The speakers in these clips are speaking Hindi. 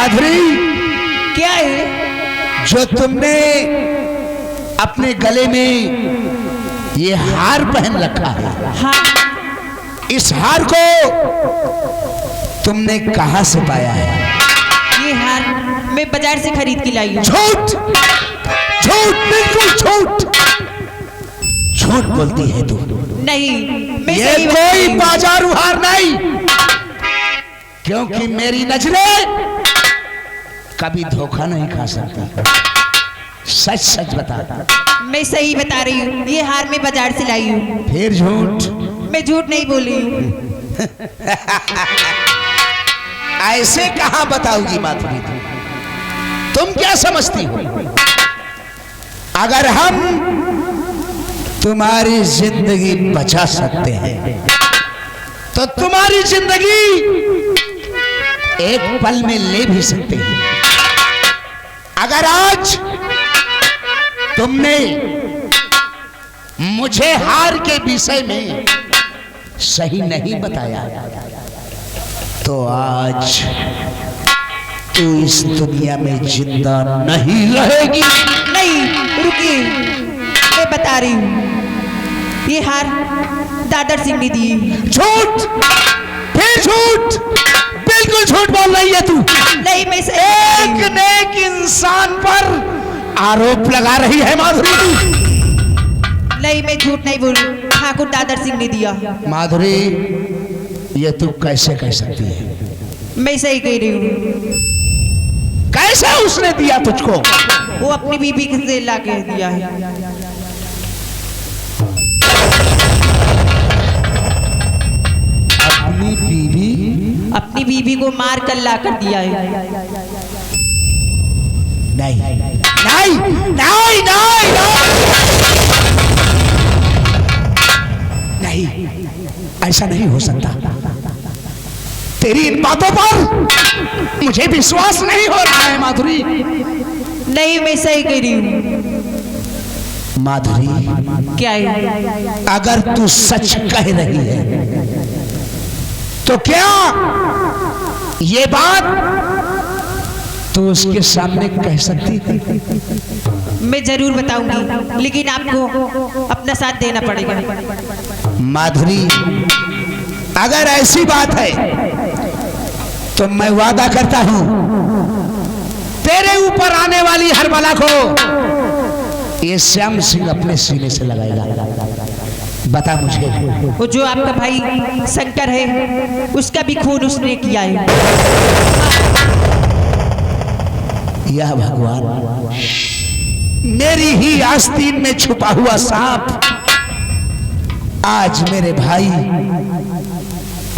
माधुरी, क्या है? जो तुमने अपने गले में ये हार पहन रखा है, हाँ। इस हार को तुमने कहां से पाया है? ये हार मैं बाजार से खरीद के लाई हूँ। झूठ, झूठ, बिल्कुल झूठ, झूठ बोलती है तू। नहीं, मैं ये सही कोई बाजारू हार नहीं, क्योंकि मेरी नजरें कभी धोखा नहीं खा सकती। सच सच बता। मैं सही बता रही हूँ, ये हार मैं बाजार से लाई हूँ। फिर झूठ? मैं झूठ नहीं बोली हूँ। ऐसे कहां बताओगी माधुरी? तुम क्या समझती हो? अगर हम तुम्हारी जिंदगी बचा सकते हैं तो तुम्हारी जिंदगी एक पल में ले भी सकते हैं। अगर आज तुमने मुझे हार के विषय में सही नहीं बताया तो आज तू इस दुनिया में जिंदा नहीं रहेगी। नहीं, रुकिए, मैं बता रही हूँ। ये हार दादर सिंह ने दी। झूठ, फिर झूठ, बिल्कुल झूठ बोल रही है तू। नहीं, मैं एक नेक इंसान पर आरोप लगा रही है माधुरी तू। नहीं, मैं झूठ नहीं बोल रही। ठाकुर दादर सिंह ने दिया। माधुरी, ये तू कैसे कह सकती है? मैं सही कह रही हूँ। कैसे उसने दिया तुझको? वो अपनी बीबी से ला के दिया है। अपनी बीबी? अपनी बीबी को मार कर ला कर दिया है। नहीं नहीं नहीं नहीं नहीं, ऐसा नहीं हो सकता। तेरी इन बातों पर मुझे विश्वास नहीं हो रहा है माधुरी। नहीं, मैं सही कह रही हूँ। माधुरी, क्या है? अगर तू सच कह रही है तो क्या ये बात तू उसके सामने कह सकती है? मैं जरूर बताऊंगी, लेकिन आपको अपना साथ देना पड़ेगा। माधुरी, अगर ऐसी बात है तो मैं वादा करता हूं तेरे ऊपर आने वाली हर बला को ये श्याम सिंह अपने सीने से लगाएगा। बता मुझे। वो जो आपका भाई शंकर है, उसका भी खून उसने किया है। यह भगवान, मेरी ही आस्तीन में छुपा हुआ सांप आज मेरे भाई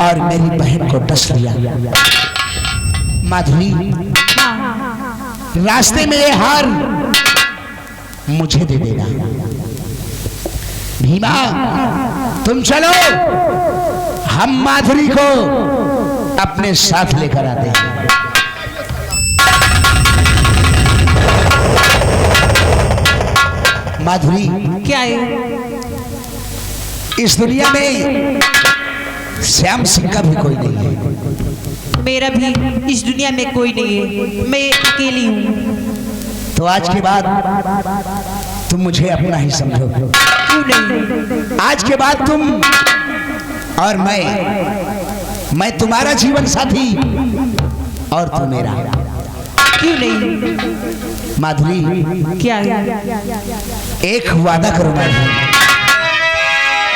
और मेरी बहन को डस लिया। माधुरी, रास्ते में ये हार मुझे दे देना। भीमा, तुम चलो, हम माधुरी को अपने साथ लेकर आते हैं। माधुरी, क्या है? इस दुनिया में श्याम सिंह का भी कोई नहीं है। मेरा भी इस दुनिया में कोई नहीं है, मैं अकेली हूँ। तो आज के बाद तुम मुझे अपना ही समझो। क्यों नहीं? आज के बाद तुम और मैं तुम्हारा जीवन साथी और तू मेरा। क्यों नहीं? माधुरी, क्या है? एक वादा करो माधुरी।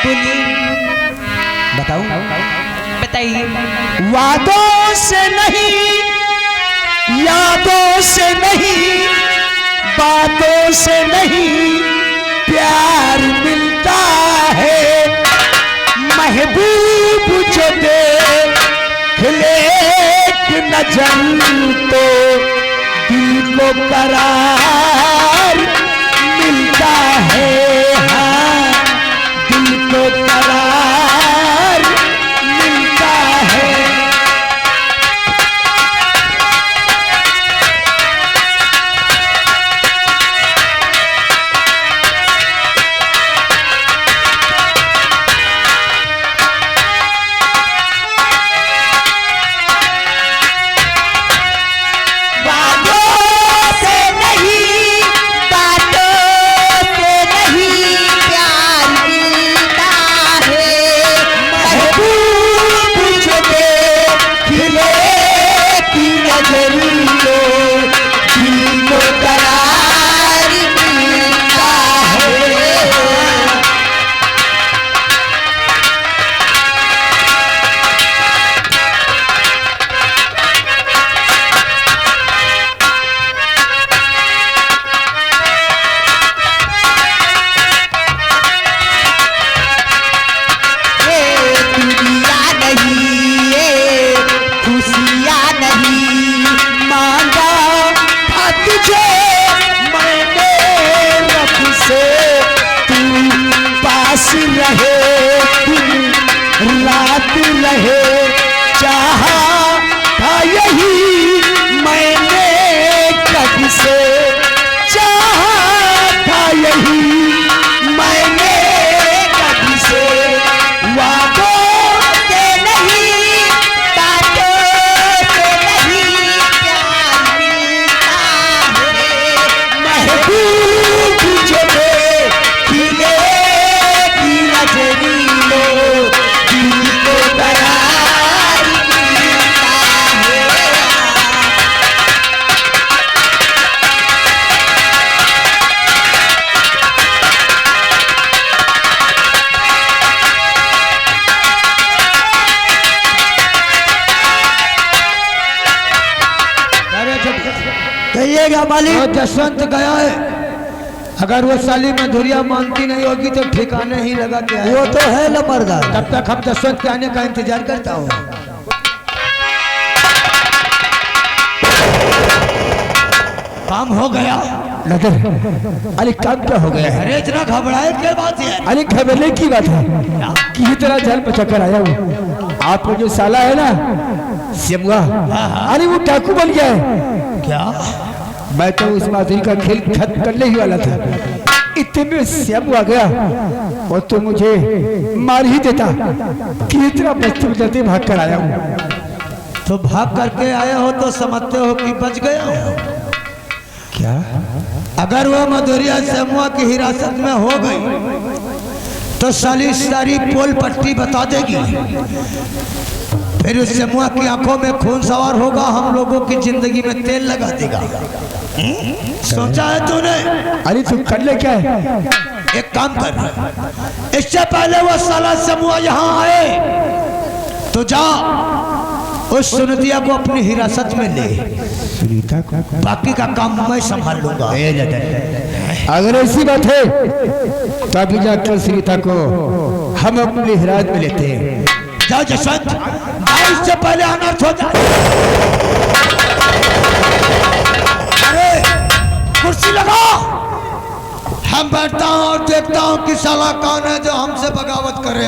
बोलिए। बताऊं? बताइए। वादों से नहीं, यादों से नहीं, बातों से नहीं प्यार मिलता है। महबूब जो देख ले एक नजर तो दिल को करार मिलता है। हाँ, दिल को करार मिलता है। कहिएगा मालिक। और जसवंत गया है, अगर वो साली मधुरिया मानती नहीं होगी तो ठिकाने ही लगा के आएगा। वो तो है लमरदार। तब तक हम जसवंत के आने का इंतजार करता हूँ। काम हो गया नजर अरे काम क्या हो गया है? अरे इतना घबराए क्या बात है? अरे घबराने की बात है कि इतना जल बचा कर आया हूँ। आपको जो साला है ना सिमुआ, अरे वो डाकू बन गया है। क्या? मैं तो उस माधुरी का खेल खत्म करने ही वाला था, इतने में श्याम आ गया और तो मुझे मार ही देता कि इतना बचते बचते भाग कर आया हूँ। तो भाग करके आए हो तो समझते हो कि बच गया हो? क्या? अगर वो मधुरिया समूह की हिरासत में हो गई तो साली सारी पोल पट्टी बता देगी, फिर उस समूह की आंखों में खून सवार होगा, हम लोगों की जिंदगी में तेल लगा देगा। सोचा है तूने? अरे तू कर ले क्या है? एक काम कर, इससे पहले वो साला समूह यहाँ आए तो जा उस सुनिधिया को अपनी हिरासत में ले, सुनीता को? बाकी का काम मैं संभाल लूंगा। अगर ऐसी बात है तो अभी जाकर सुनीता को हम अपनी हिरासत में लेते हैं। जाओ जसवंत, जाओ, इससे पहले अनर्थ हो जाए। अरे कुर्सी लगाओ, हम बैठता हूँ और देखता हूँ कि साला कौन है जो हमसे बगावत करे।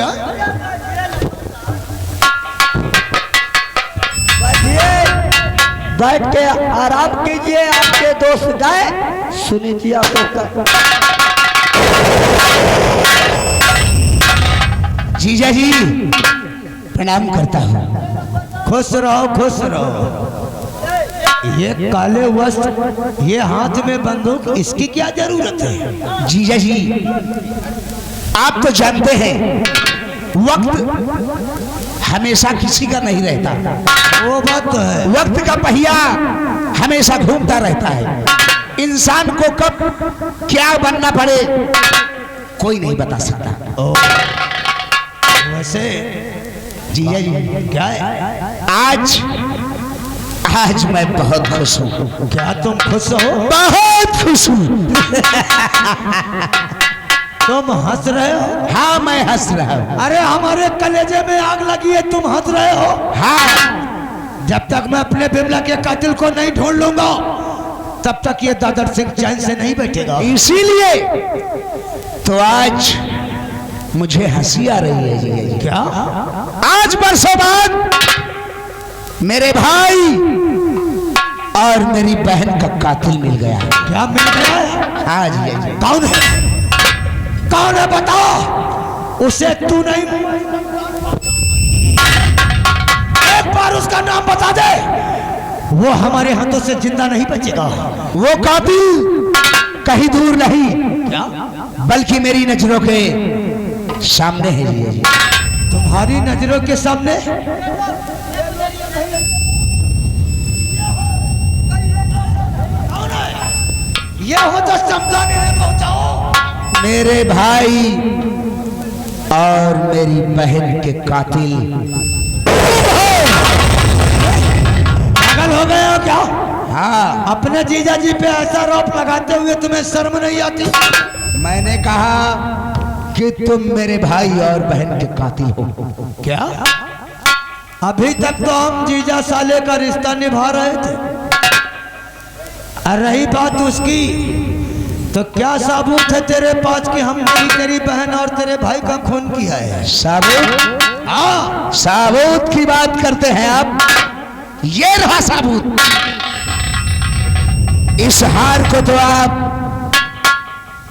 बैठ के आराम कीजिए, आपके दोस्त गए सुनीतिया को जीजा जी प्रणाम करता हूँ। खुश रहो, खुश रहो। ये काले वस्त्र, ये हाथ में बंदूक, इसकी क्या जरूरत है? जीजा जी आप तो जानते हैं वक्त हमेशा किसी का नहीं रहता। वो बात तो है। वक्त का पहिया हमेशा घूमता रहता है। इंसान को कब क्या बनना पड़े कोई नहीं बता सकता। वैसे जीजा जी क्या है? आज मैं बहुत खुश हूँ। क्या तुम खुश हो? बहुत खुश हूँ। तुम हंस रहे हो? हाँ मैं हंस रहा हूँ। अरे हमारे कलेजे में आग लगी है, तुम हंस रहे हो? हाँ जब तक मैं अपने बिमला के कातिल को नहीं ढूंढ लूंगा तब तक ये दादर सिंह चैन से नहीं बैठेगा। इसीलिए तो आज मुझे हंसी आ रही है जीजा जी। क्या? आज बरसों बाद मेरे भाई और मेरी बहन का कातिल मिल गया। क्या मिल गया है? हाँ जीजा जी। कौन है? कौन है बता। उसे तू नहीं, एक बार उसका नाम बता दे, वो हमारे हाथों से जिंदा नहीं बचेगा। वो कातिल कहीं दूर नहीं क्या? बल्कि मेरी नजरों के सामने है जीजा जी। तुम्हारी नजरों के सामने? ये हो तो समझाने में पहुंचाओ। मेरे भाई और मेरी बहन के कातिल पागल हो गए हो क्या? हाँ अपने जीजा जी पे ऐसा रोप लगाते हुए तुम्हें शर्म नहीं आती? मैंने कहा कि तुम मेरे भाई और बहन के कातिल हो। क्या? अभी तक तो हम जीजा साले का रिश्ता निभा रहे थे, और रही बात उसकी तो क्या सबूत है तेरे पास कि हमने तेरी बहन और तेरे भाई का खून किया है? साबुत? हाँ, साबुत की बात करते हैं आप। ये रहा साबुत। इस हार को तो आप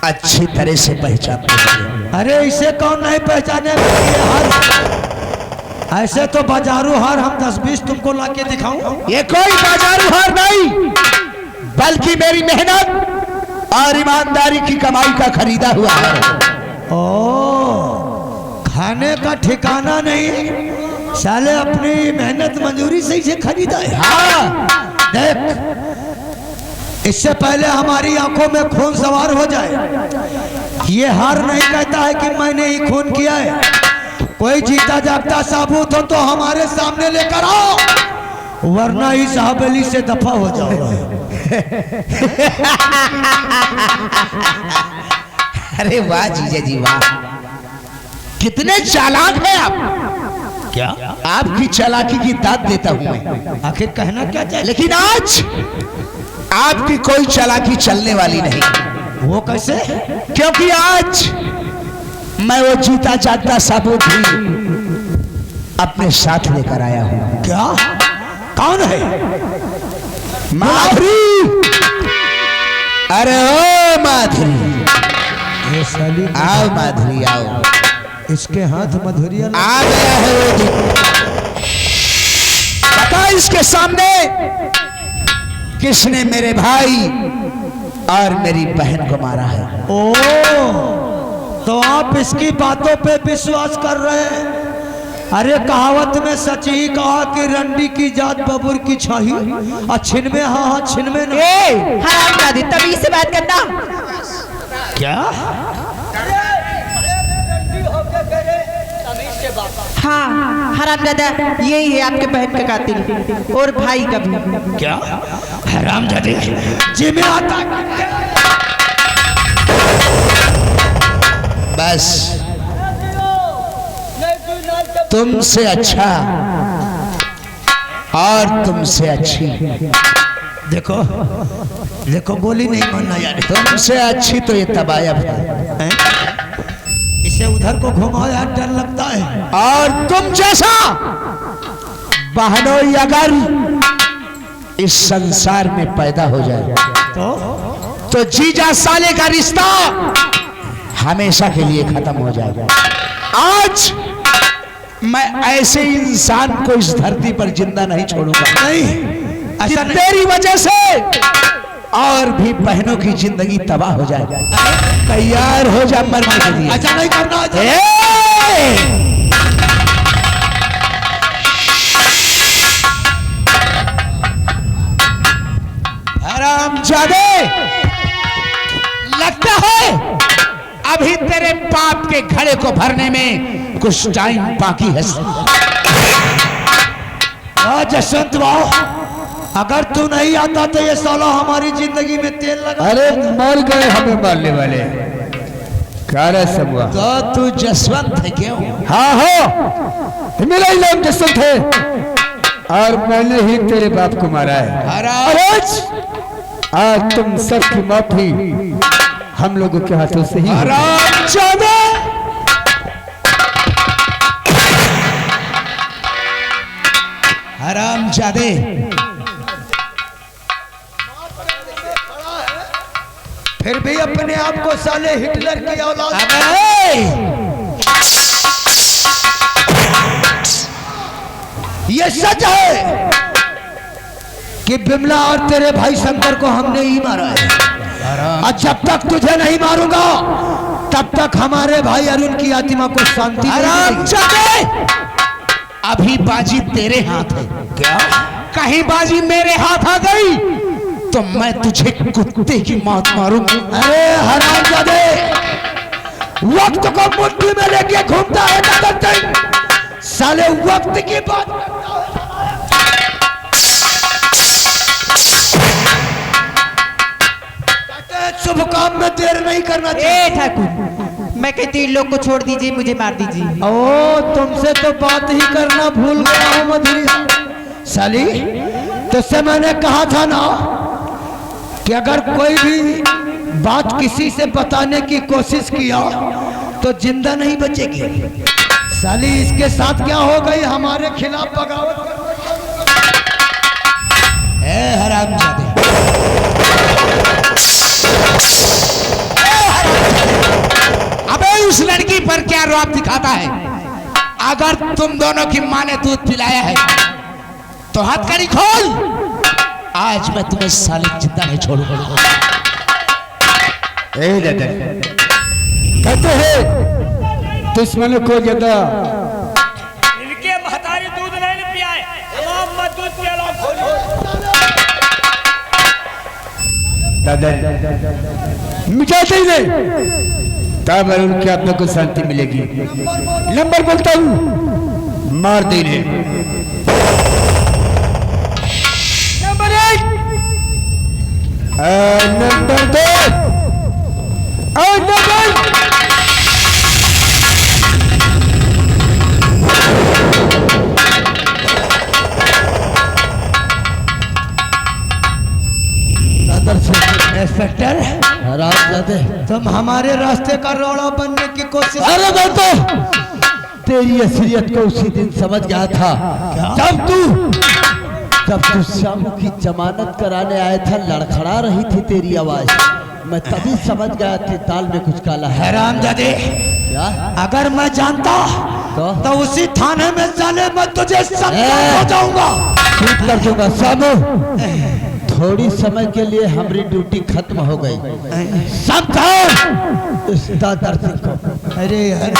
अच्छी तरह से पहचानते हैं। अरे इसे कौन नहीं पहचाने? ये हार ऐसे तो बाजारू हार हम 10-20 तुमको लाके दिखाऊं? ये कोई बाजारू हार नहीं बल्कि मेरी मेहनत और ईमानदारी की कमाई का खरीदा हुआ है। ओ, खाने का ठिकाना नहीं, साले अपनी मेहनत मंजूरी से इसे खरीदा है। हाँ देख, इससे पहले हमारी आंखों में खून सवार हो जाए, ये हार नहीं कहता है कि मैंने ही खून किया है। कोई जीता जागता साबूत हो तो हमारे सामने लेकर आओ, वरना इस हवेली से दफा हो जाओ। अरे वाह जीजा जी वाह, कितने चालाक हैं आप। क्या आपकी चालाकी की दाद देता हूं मैं, आखिर कहना क्या चाहिए? लेकिन आज आपकी कोई चालाकी चलने वाली नहीं। वो कैसे? क्योंकि आज मैं वो जीता जागता सबूत भी अपने साथ लेकर आया हूं। क्या? कौन है? माधुरी। अरे ओ माधुरी, ये साली आओ माधुरी आओ। इसके हाथ मधुरिया आ गया है वो दिन। बता इसके सामने किसने मेरे भाई और मेरी बहन को मारा है। ओ, तो आप इसकी बातों पे विश्वास कर रहे हैं? अरे कहावत में सच ही कहा कि रंडी की जात बबूर की छाही, और छिन में हाँ छिन में नहीं। हरामजादी, तभी से बात करता। क्या? हाँ हरामजादा, यही है आपके बहन का कातिल और भाई का भी। क्या? हरामजादे जी में आता। बस तुमसे अच्छा और तुमसे अच्छी, देखो देखो, बोली नहीं मानना यार। तुमसे अच्छी तो ये तबायब है। इसे उधर को घुमाओ यार, डर लगता है। और तुम जैसा बहनोई अगर इस संसार में पैदा हो जाए तो जीजा साले का रिश्ता हमेशा के लिए खत्म हो जाएगा। आज मैं ऐसे इंसान को इस धरती पर जिंदा नहीं छोड़ूंगा। नहीं, कि तेरी वजह से और भी बहनों की जिंदगी तबाह हो जाएगा। तैयार हो जा मरने के लिए। ऐसा नहीं करना। हरामजादे, लगता है अभी तेरे पाप के घड़े को भरने में कुछ टाइम बाकी है। जसवंत भाव, अगर तू नहीं आता तो ये साला हमारी जिंदगी में तेल लगा। अरे मर गए हमें मारने वाले। क्या रे सब हुआ? तो तू जसवंत है क्यों? हाँ हो, मेरा ही नाम जसवंत है और मैंने ही तेरे बाप को मारा है। आज तुम सबकी मौत ही हम लोगों के हाथों से ही। हरामजादे, हरामजादे, फिर भी अपने आप को साले हिटलर की औलाद। ये सच है कि बिमला और तेरे भाई शंकर को हमने ही मारा है, और जब तक तुझे नहीं मारूंगा तब तक हमारे भाई अरुण की आत्मा को शांति नहीं मिलेगी। अभी बाजी तेरे हाथ है। क्या? कहीं बाजी मेरे हाथ आ गई तो मैं तुझे कुत्ते की मौत मारूंगा। अरे हरामजादे, वक्त को मुट्ठी में लेके घूमता है नगर सिंह, साले वक्त की बात। शुभ काम में देर नहीं करना चाहिए। ठाकुर, मैं कहती इन लोग को छोड़ दीजिए, मुझे मार दीजिए। ओ, तुमसे तो बात ही करना भूल गया हूँ मधुरी साली। तुझसे मैंने कहा था ना कि अगर कोई भी बात किसी से बताने की कोशिश किया तो जिंदा नहीं बचेगी। साली इसके साथ क्या हो गई, हमारे खिलाफ बगावत। हरामजादे, अबे उस लड़की पर क्या रौब दिखाता है? अगर तुम दोनों की माँ ने दूध पिलाया है तो हथकड़ी खोल। आज मैं तुम्हें साले जिंदा नहीं छोड़ूंगा। दादा कहते हैं दुश्मनों को ज्यादा इनके महतारी दूध नहीं पियाए, तमाम मत दूध पिला खोलो। दादा मिटाते ही नहीं, तब अरुण की आत्मा को शांति मिलेगी। नंबर बोलता हूँ, मार देने। नंबर 2 और नंबर इंस्पेक्टर तुम हमारे रास्ते का रोड़ा बनने की कोशिश। अरे मैं तो तेरी असलियत को उसी दिन समझ गया था जब तू श्यामू की जमानत कराने आया था। लड़खड़ा रही थी तेरी आवाज, मैं तभी समझ गया कि ताल में कुछ काला है। हरामजादे, क्या अगर मैं जानता तो उसी थाने में जाने में तुझे हो जाऊंगा। शूट कर दूंगा। श्यामू, थोड़ी समय के लिए हमारी ड्यूटी खत्म हो गई। समझाओ इस दादर सिंह को। अरे यार,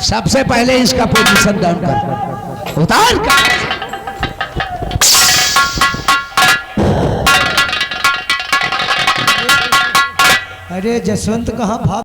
सबसे पहले इसका पोजीशन डाउन कर, उतार कर। अरे जसवंत कहाँ भाग